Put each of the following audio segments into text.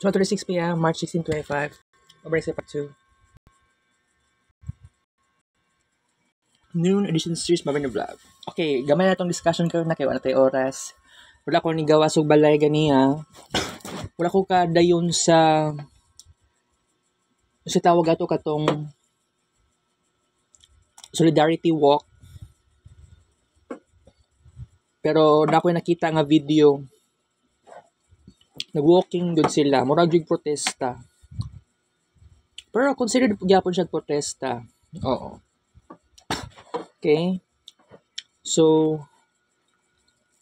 12:36 p.m., March 16, 2025. Obrigado Part 2. Noon edition series Mabay na vlog. Okay, gamay na itong discussion karon na kayo na tayo oras. Wala ko ni gawa sa balay ganiya. Wala ko kadayon sa tawag ato katong solidarity walk. Pero na ko nakita nga video. Nag-walking good sila. Murag jud protesta. Pero considered gyapon siya protesta. Oo. Okay? So,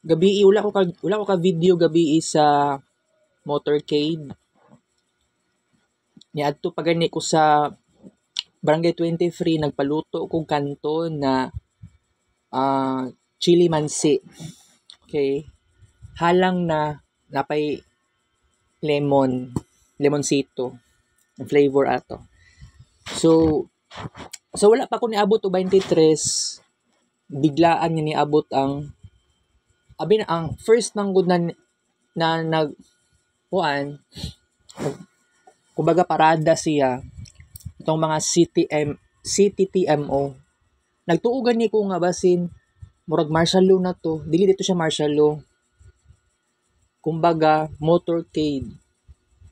gabi wala ko ka video gabi sa motorcade. Niadto pa gani ko sa Barangay 23 nagpaluto kong kanton na chili mansi. Okay? Halang na napay lemonsito ang flavor ato. So wala pa ko niabot o 23, biglaan niya niabot ang first manggod na nag kumbaga parada siya itong mga CTTMO. Nagtuugan ni ko nga basin murag martial law na to. Dili dito siya martial law. Kumbaga motorcade.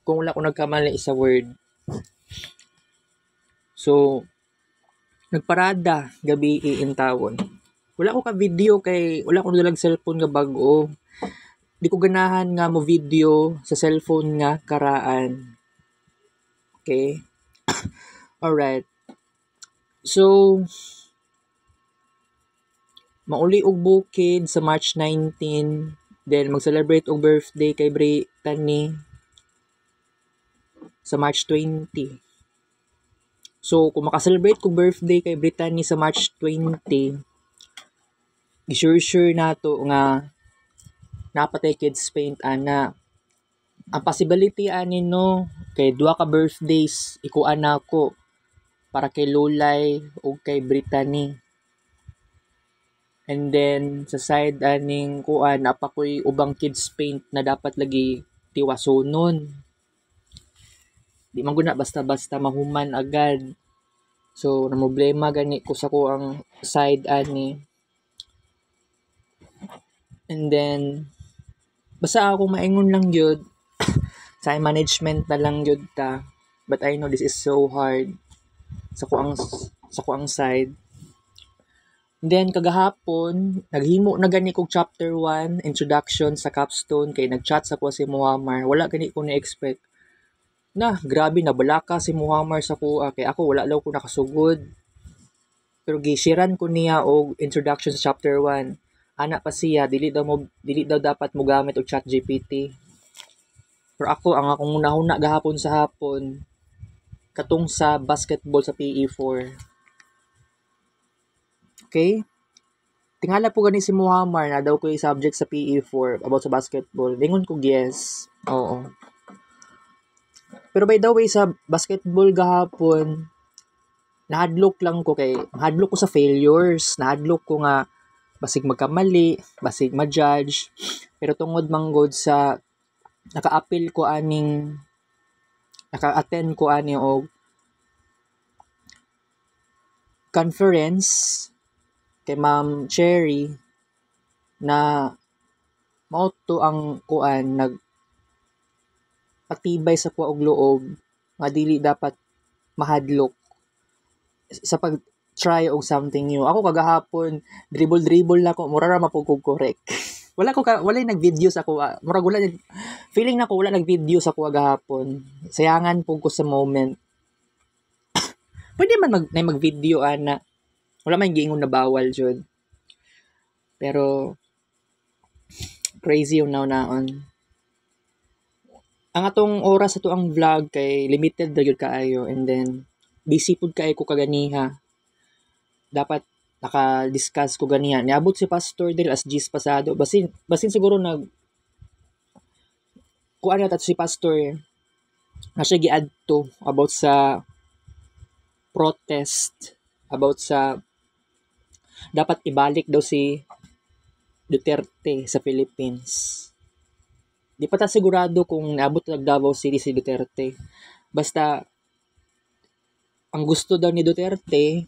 Kung wala ko nagkamali sa word. So nagparada gabi in tawon. Wala ko ka video kay wala ko dalag cellphone nga bag-o. Di ko ganahan nga mo video sa cellphone nga karaan. Okay? Alright. So mauli og bukid sa March 19, then mag-celebrate og birthday kay Brittany sa March 20. So kung maka-celebrate kog birthday kay Brittany sa March 20, sure nato nga napatay kids paint ana. Ang possibility ani no kay duha ka birthdays ikuan nako para kay Lulay o kay Brittany. And then sa side aning kuan napakoy ubang kids paint na dapat lagi tiwasonon. Di man guna basta-basta mahuman agad. So na problema gani ko sa ko ang side ani. And then basta ako maingon lang gyud sa management na lang gyud ta. But I know this is so hard sa ko ang side. And then kagahapon naghimo na gani kog chapter 1 introduction sa capstone kay nagchat sa ko si Muhammar. Wala gani ko na-expect. Na grabe na balaka si Muhammar sa ko kay ako wala law ko nakasugod. Pero gishiran ko niya og introduction sa chapter 1. Ana pa siya dili daw dapat mo gamit og ChatGPT. Pero ako ang akong una gahapon sa hapon katong sa basketball sa PE4. Okay? Tingala po gani si Muhammar na daw ko yung subject sa PE4 about sa basketball. Lingon ko yes. Oo. Pero by the way, sa basketball gahapon, nahadlok ko sa failures. Nahadlok ko nga, basig magkamali, basig ma-judge. Pero tungod manggod sa, naka-attend ko aning og conference kay Ma'am Cherry na mauto ang kuan patibay sa kuha og loob nga dili dapat mahadlok sa pag-try og something new. Ako kagahapon dribble na ko mura ra mapugkog correct. wala nag-video sa kuha. Murag feeling na ko wala nag-video sa kuha gahapon. Sayangan pug ko sa moment. Pwede man mag-video ana. Wala man giingon na bawal jud. Pero crazy yung naon. Ang atong oras ato ang vlog kay limited ra gyud kaayo and then busy pud kaayo ko kaganiha. Dapat naka-discuss ko ganiha. Niabot si Pastor dil as G's pasado. Basin siguro kuan na si Pastor na siya giadto about sa protest about sa dapat ibalik daw si Duterte sa Philippines. Di pa ta sigurado kung naabot ng Davao City si Duterte. Basta, ang gusto daw ni Duterte,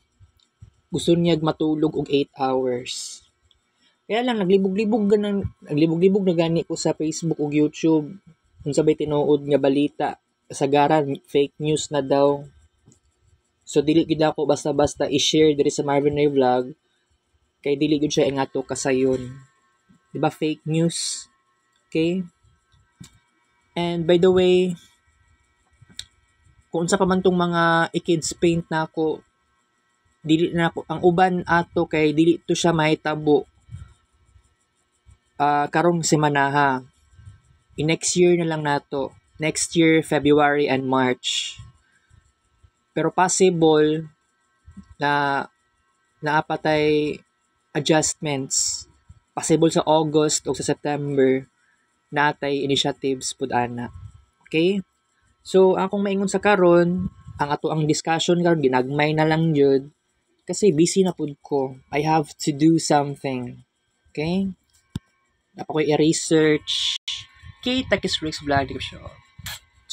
gusto niya matulog og 8 hours. Kaya lang, naglibog-libog na gani ko sa Facebook o YouTube. Kung sabay tinuod nga balita, kasagaran, fake news na daw. So, dili gid ako basta-basta i-share diri sa Marvin Ray Vlog, kay dili gid siya ingato kasayon. Diba, fake news? Okay? And by the way, kung unsa pa man tong mga i-kids paint na ako, dili na ako, ang uban ato kay dili to siya mahitabo karong semana. Next year na lang nato. Next year, February and March. Pero possible na naapatay adjustments. Possible sa August o sa September natay initiatives pud ana. Okay? So, akong maingon sa karon, ang ato ang discussion karon ginagmay na lang jud kasi busy na pud ko. I have to do something. Okay? Dapat ko i-research. Okay, Takis Rick's Vlog Show.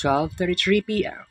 12:33 p.m.